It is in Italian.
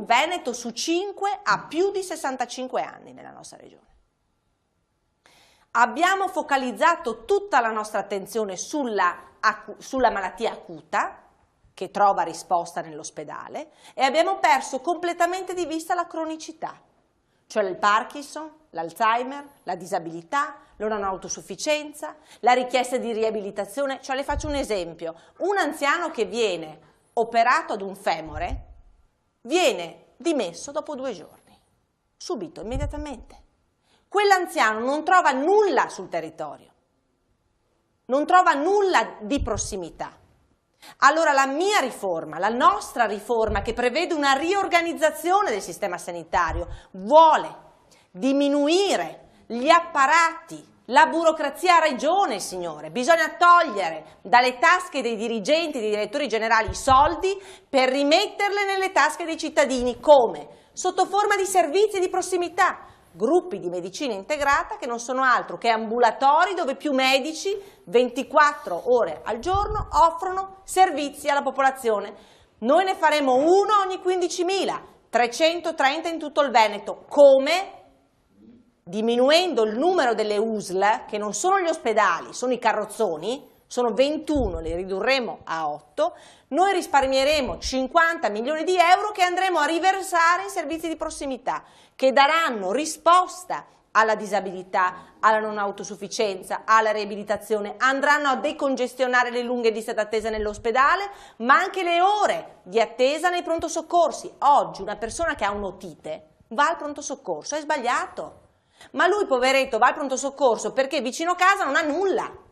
un veneto su 5 ha più di 65 anni nella nostra regione. Abbiamo focalizzato tutta la nostra attenzione sulla malattia acuta, che trova risposta nell'ospedale, e abbiamo perso completamente di vista la cronicità, cioè il Parkinson, l'Alzheimer, la disabilità, la non autosufficienza, la richiesta di riabilitazione. Cioè, le faccio un esempio: un anziano che viene operato ad un femore viene dimesso dopo 2 giorni, subito, immediatamente. Quell'anziano non trova nulla sul territorio, non trova nulla di prossimità. Allora la mia riforma, la nostra riforma, che prevede una riorganizzazione del sistema sanitario, vuole diminuire gli apparati, la burocrazia a regione, signore. Bisogna togliere dalle tasche dei dirigenti e dei direttori generali i soldi per rimetterle nelle tasche dei cittadini. Come? Sotto forma di servizi di prossimità. Gruppi di medicina integrata che non sono altro che ambulatori dove più medici 24 ore al giorno offrono servizi alla popolazione. Noi ne faremo uno ogni 15.000, 330 in tutto il Veneto. Come? Diminuendo il numero delle USL, che non sono gli ospedali, sono i carrozzoni, sono 21, li ridurremo a 8, noi risparmieremo 50 milioni di euro che andremo a riversare in servizi di prossimità, che daranno risposta alla disabilità, alla non autosufficienza, alla riabilitazione, andranno a decongestionare le lunghe liste d'attesa nell'ospedale, ma anche le ore di attesa nei pronto soccorsi. Oggi una persona che ha un'otite va al pronto soccorso, è sbagliato, ma lui poveretto va al pronto soccorso perché vicino a casa non ha nulla.